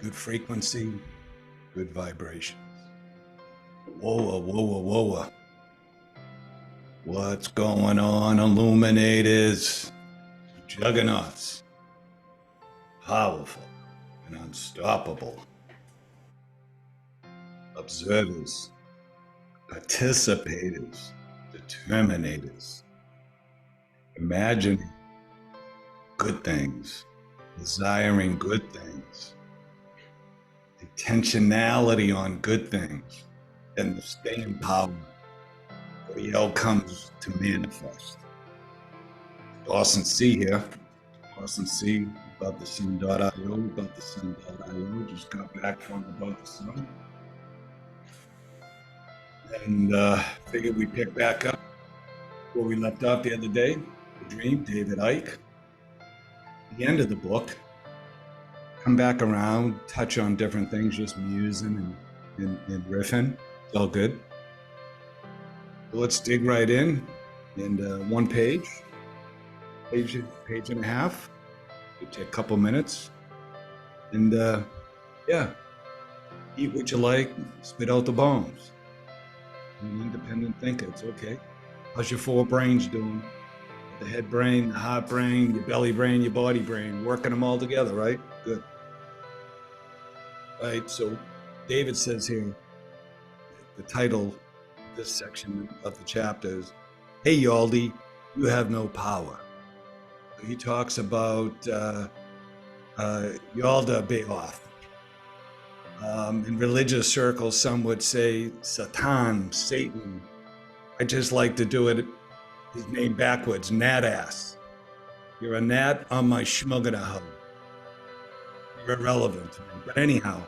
good frequency, good vibrations. Whoa, whoa, whoa, whoa. What's going on, illuminators? Juggernauts. Powerful and unstoppable. Observers, participators, determinators. Imagining good things, desiring good things, intentionality on good things, and the staying power for the outcomes to manifest. Dawson C here. Dawson C about the sun.io, about the sun.io. Just got back from about the sun. And figured we'd pick back up where we left off the other day. The Dream, David Icke. The end of the book. Come back around, touch on different things, just musing and riffing. It's all good. So let's dig right in. And one page and a half. It'll take a couple minutes. And yeah, eat what you like, spit out the bones. You're an independent thinker, it's okay. How's your four brains doing? The head brain, the heart brain, your belly brain, your body brain, working them all together, right? Good. Right, so David says here, the title of this section of the chapter is, "Hey Yaldi, you have no power." So he talks about Yalda Beoth. In religious circles, some would say Satan, Satan. I just like to do it, his name backwards, Nat ass. You're a gnat on my schmuggana. You're irrelevant to me. But anyhow,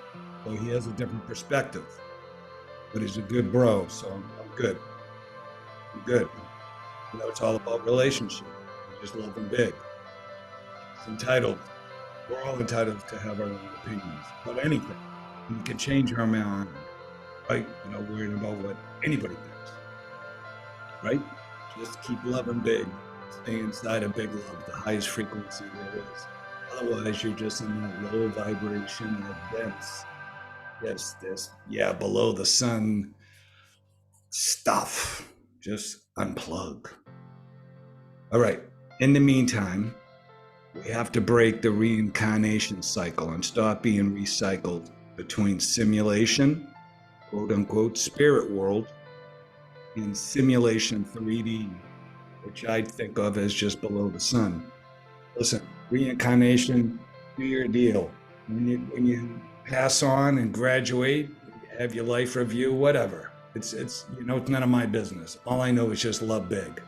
so he has a different perspective. But he's a good bro, so I'm good. I'm good. You know, it's all about relationship. You just love him big. It's entitled. We're all entitled to have our own opinions about anything. You can change our mind, right? You're not worried about what anybody thinks, right? Just keep loving big. Stay inside of big love, the highest frequency there is. Otherwise, you're just in that low vibration, that dense, this, below the sun stuff. Just unplug. All right. In the meantime, we have to break the reincarnation cycle and stop being recycled between simulation, quote unquote, spirit world, and simulation 3D, which I think of as just below the sun. Listen, reincarnation, do your deal. When you pass on and graduate, have your life review, whatever. It's none of my business. All I know is just love big,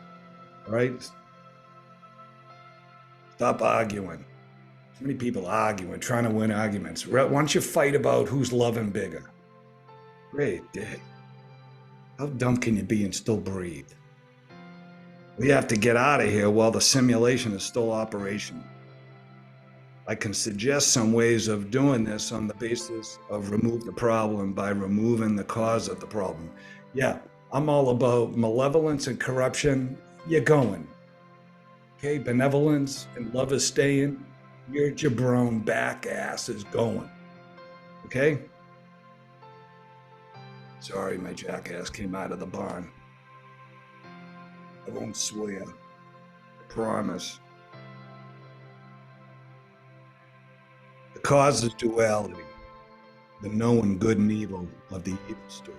all right? Stop arguing. So many people arguing, trying to win arguments. Why don't you fight about who's loving bigger? Great day. How dumb can you be and still breathe? We have to get out of here while the simulation is still operational. I can suggest some ways of doing this on the basis of remove the problem by removing the cause of the problem. Yeah, I'm all about malevolence and corruption. You're going. Okay, benevolence and love is staying. Your jabron back ass is going. Okay? Sorry, my jackass came out of the barn. I won't swear. I promise. The cause is duality, the knowing good and evil of the evil story.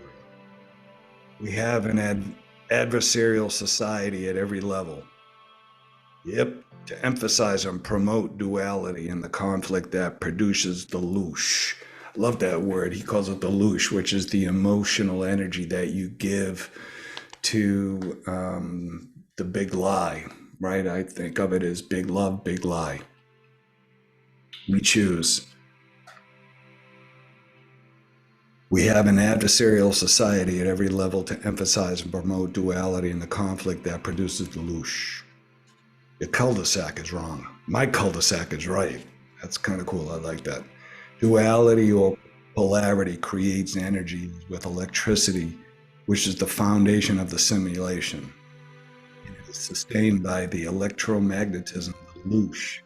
We have an adversarial society at every level. Yep, to emphasize and promote duality and the conflict that produces the loosh. Love that word. He calls it the loosh, which is the emotional energy that you give to the big lie, right? I think of it as big love, big lie. We choose. We have an adversarial society at every level to emphasize and promote duality and the conflict that produces the loosh. Your cul-de-sac is wrong. My cul-de-sac is right. That's kind of cool. I like that. Duality or polarity creates energy with electricity, which is the foundation of the simulation. And it is sustained by the electromagnetism of the loosh,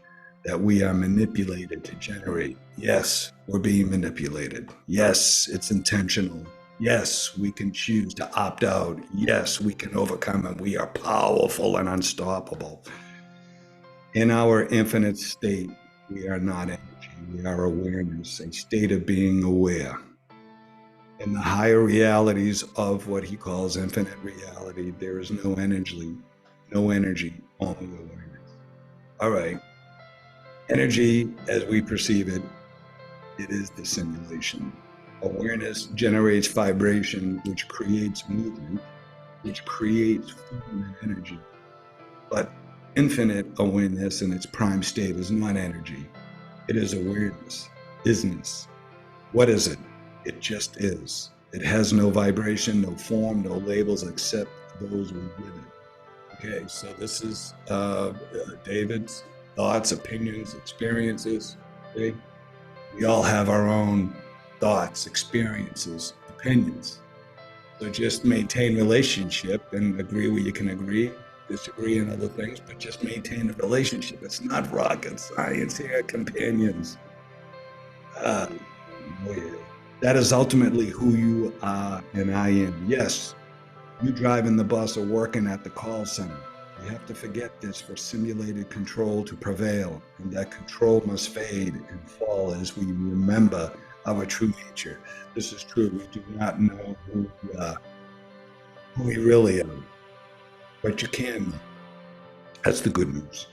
that we are manipulated to generate. Yes, we're being manipulated. Yes, it's intentional. Yes, we can choose to opt out. Yes, we can overcome it. We are powerful and unstoppable. In our infinite state, we are not energy. We are awareness, a state of being aware. In the higher realities of what he calls infinite reality, there is no energy, only awareness. All right. Energy, as we perceive it, it is the simulation. Awareness generates vibration, which creates movement, which creates form and energy. But infinite awareness in its prime state is not energy. It is awareness, isness. What is it? It just is. It has no vibration, no form, no labels except those we give it. Okay, so this is David's thoughts, opinions, experiences. Okay? We all have our own thoughts, experiences, opinions. So just maintain relationship and agree where you can agree, disagree on other things, but just maintain a relationship. It's not rocket science here, companions. That is ultimately who you are and I am. Yes, you driving the bus or working at the call center. You have to forget this for simulated control to prevail, and that control must fade and fall as we remember our true nature. This is true. We do not know who we really are, but you can know. That's the good news.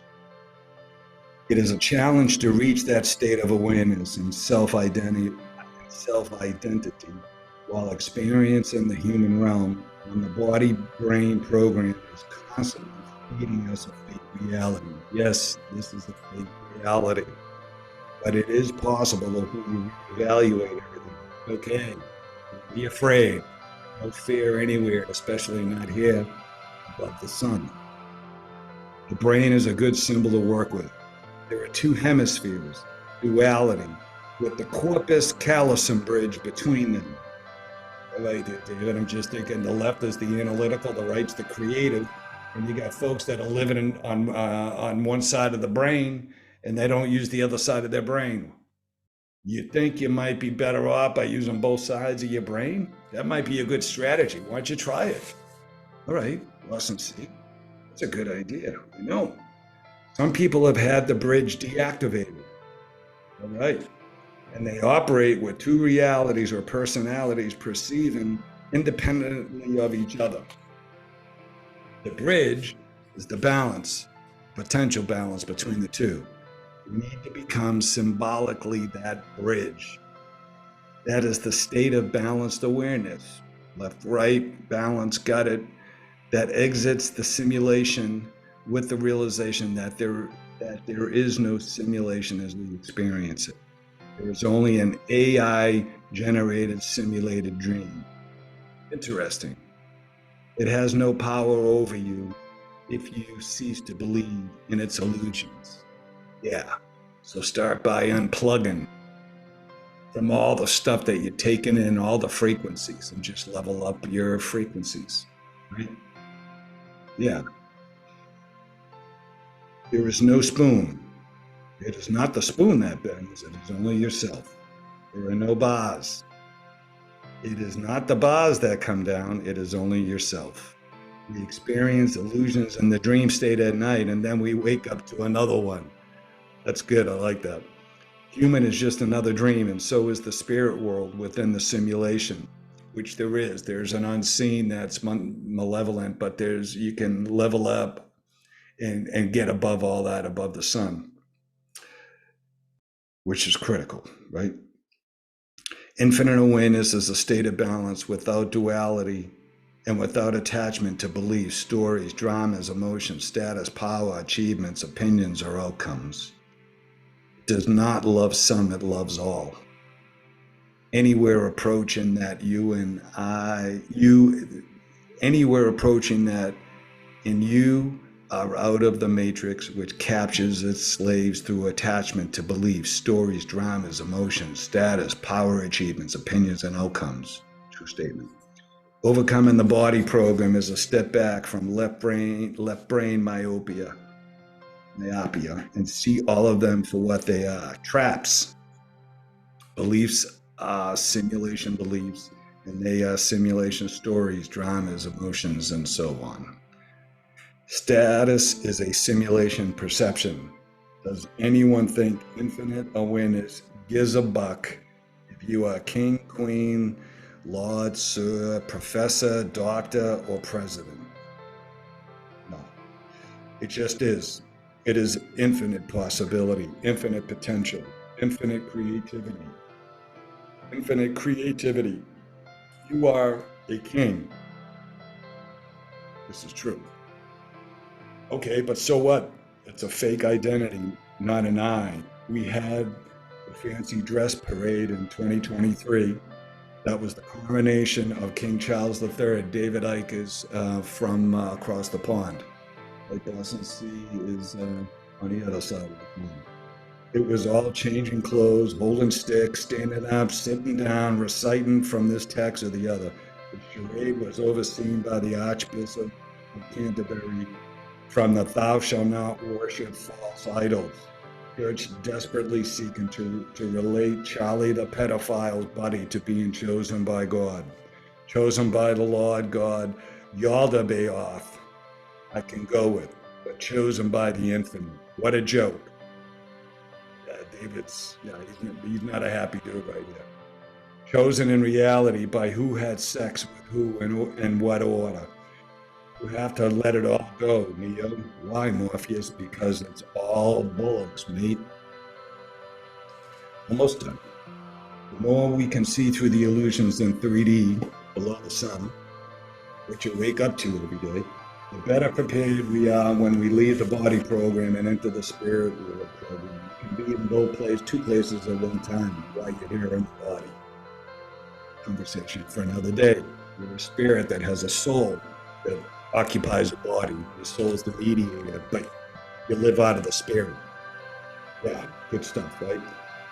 It is a challenge to reach that state of awareness and self-identity while experiencing the human realm when the body-brain program is constantly feeding us a fake reality. Yes, this is a fake reality, but it is possible if we evaluate everything. Okay, don't be afraid. No fear anywhere, especially not here above the sun. The brain is a good symbol to work with. There are two hemispheres, duality, with the corpus callosum bridge between them. Like David, I'm just thinking the left is the analytical, the right's the creative, and you got folks that are living on one side of the brain and they don't use the other side of their brain. You think you might be better off by using both sides of your brain? That might be a good strategy. Why don't you try it? All right, lesson C. That's a good idea. I know. Some people have had the bridge deactivated. All right. And they operate with two realities or personalities perceiving independently of each other. The bridge is the balance, potential balance between the two. We need to become symbolically that bridge. That is the state of balanced awareness. Left, right, balance, got it. That exits the simulation with the realization that there is no simulation as we experience it. There is only an AI-generated simulated dream. Interesting. It has no power over you if you cease to believe in its illusions. Yeah, so start by unplugging from all the stuff that you're taking in, all the frequencies, and just level up your frequencies, right? Yeah. There is no spoon. It is not the spoon that bends, it is only yourself. There are no bars. It is not the bars that come down, it is only yourself. We experience illusions in the dream state at night, and then we wake up to another one. That's good, I like that. Human is just another dream, and so is the spirit world within the simulation, which there is. There's an unseen that's malevolent, but you can level up and get above all that, above the sun, which is critical, right? Infinite awareness is a state of balance without duality and without attachment to beliefs, stories, dramas, emotions, status, power, achievements, opinions, or outcomes. It does not love some, it loves all. Anywhere approaching that anywhere approaching that in you are out of the matrix, which captures its slaves through attachment to beliefs, stories, dramas, emotions, status, power, achievements, opinions, and outcomes. True statement. Overcoming the body program is a step back from left brain myopia. myopia, and see all of them for what they are: traps. Beliefs are simulation beliefs, and they are simulation stories, dramas, emotions, and so on. Status is a simulation perception. Does anyone think infinite awareness gives a buck if you are king, queen, lord, sir, professor, doctor, or president? No. It just is. It is infinite possibility, infinite potential, infinite creativity. Infinite creativity. You are a king. This is true. Okay, but so what? It's a fake identity, not an I. We had the fancy dress parade in 2023. That was the coronation of King Charles III. David Icke is from across the pond. Like Boston Sea is on the other side of the pond. It was all changing clothes, holding sticks, standing up, sitting down, reciting from this text or the other. The charade was overseen by the Archbishop of Canterbury from the "Thou shalt not worship false idols." Church desperately seeking to relate Charlie the pedophile's buddy to being chosen by God. Chosen by the Lord God, Yaldabaoth, I can go with, but chosen by the infinite. What a joke. David's, he's not a happy dude right here. Chosen in reality by who had sex with who and in what order. You have to let it all go, Neo. Why, Morpheus? Because it's all bullocks, mate. Almost done. The more we can see through the illusions in 3D below the sun, which you wake up to every day, the better prepared we are when we leave the body program and enter the spirit world program. You can be in both places, two places at one time while you're here in the body. Conversation for another day. You're a spirit that has a soul that occupies a body. Your soul is the mediator, but you live out of the spirit. Yeah, good stuff, right?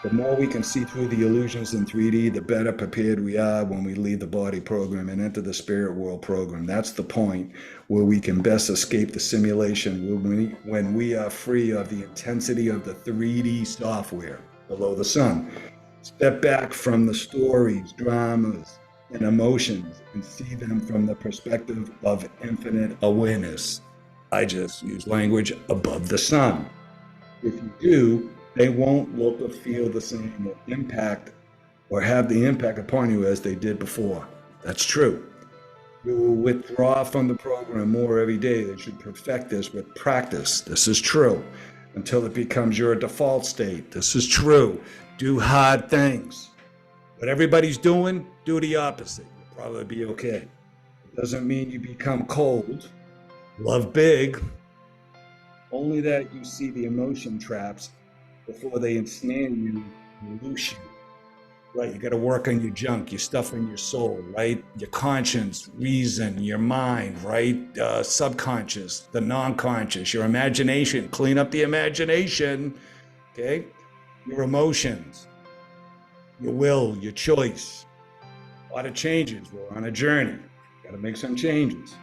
The more we can see through the illusions in 3D, the better prepared we are when we leave the body program and enter the spirit world program. That's the point where we can best escape the simulation, when we are free of the intensity of the 3D software below the sun. Step back from the stories, dramas, and emotions and see them from the perspective of infinite awareness. I just use language above the sun. If you do, they won't look or feel the same or impact or have the impact upon you as they did before. That's true. You will withdraw from the program more every day. They should perfect this with practice. This is true. Until it becomes your default state. This is true. Do hard things. What everybody's doing, do the opposite. You'll probably be okay. It doesn't mean you become cold. Love big. Only that you see the emotion traps before they ensnare you and loose you. Right, you got to work on your junk, your stuff in your soul, right? Your conscience, reason, your mind, right? Subconscious, the non-conscious, your imagination. Clean up the imagination, okay? Your emotions, your will, your choice. A lot of changes. We're on a journey. Got to make some changes.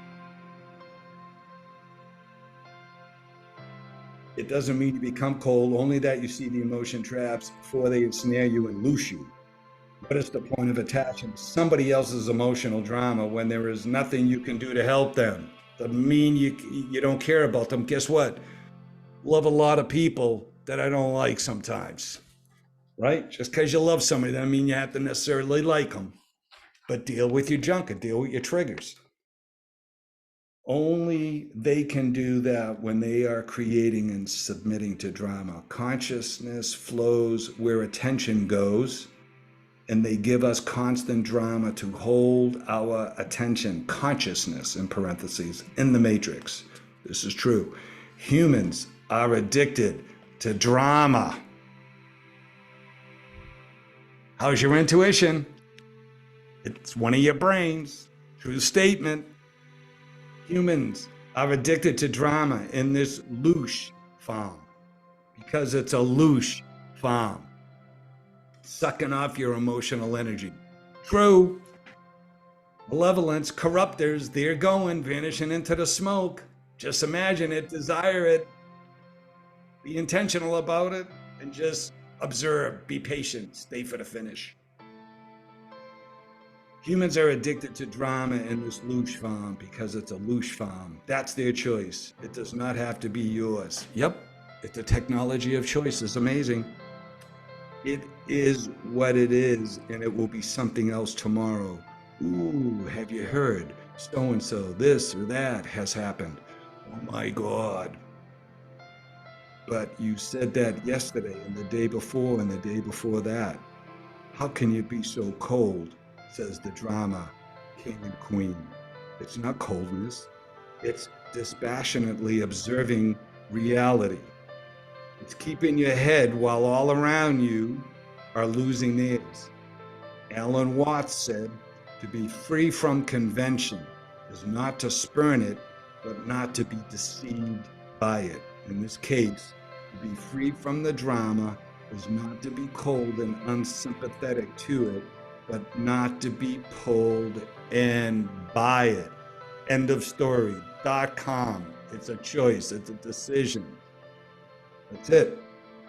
It doesn't mean you become cold, only that you see the emotion traps before they ensnare you and loose you. What is the point of attaching to somebody else's emotional drama when there is nothing you can do to help them? Doesn't mean you don't care about them. Guess what? Love a lot of people that I don't like sometimes, right? Just because you love somebody doesn't mean you have to necessarily like them. But deal with your junk and deal with your triggers. Only they can do that when they are creating and submitting to drama. Consciousness flows where attention goes, and they give us constant drama to hold our attention, consciousness in parentheses, in the matrix. This is true. Humans are addicted to drama. How's your intuition? It's one of your brains. True statement. Humans are addicted to drama in this louche farm because it's a louche farm, sucking off your emotional energy. True. Malevolence, corruptors, they're going, vanishing into the smoke. Just imagine it, desire it. Be intentional about it and just observe, be patient, stay for the finish. Humans are addicted to drama in this louche farm because it's a louche farm. That's their choice. It does not have to be yours. Yep, it's a technology of choice. It's amazing. It is what it is, and it will be something else tomorrow. Ooh, have you heard? So-and-so, this or that has happened. Oh my God. But you said that yesterday and the day before and the day before that. How can you be so cold? Says the drama king and queen. It's not coldness. It's dispassionately observing reality. It's keeping your head while all around you are losing theirs. Alan Watts said, to be free from convention is not to spurn it, but not to be deceived by it. In this case, to be free from the drama is not to be cold and unsympathetic to it, but not to be pulled in by it. End of story. .com. It's a choice. It's a decision. That's it.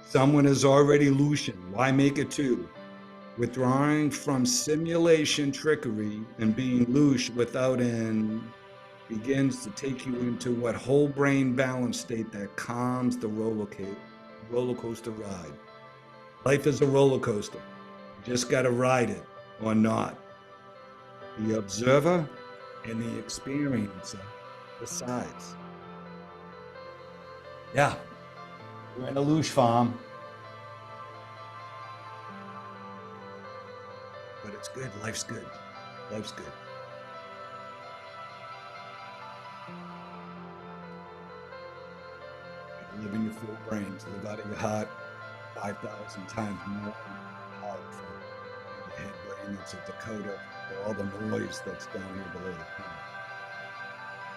Someone is already Lucian. Why make it two? Withdrawing from simulation trickery and being louche without end begins to take you into what whole brain balance state that calms the roller coaster ride. Life is a roller coaster. You just got to ride it or not. The observer and the experiencer besides. Yeah, we're in a louche farm. But it's good. Life's good. Life's good. Live in your full brains. Live out of your heart 5,000 times more powerful than your head brain. It's a decoder for all the noise that's down here below the planet.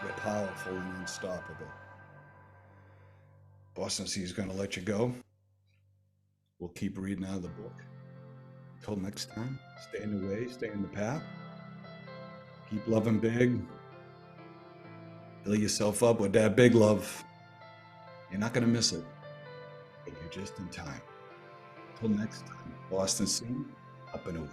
You're powerful and unstoppable. Boston C is going to let you go. We'll keep reading out of the book. Until next time, stay in the way, stay in the path. Keep loving big. Fill yourself up with that big love. You're not going to miss it, but you're just in time. Until next time, Boston scene, up and away.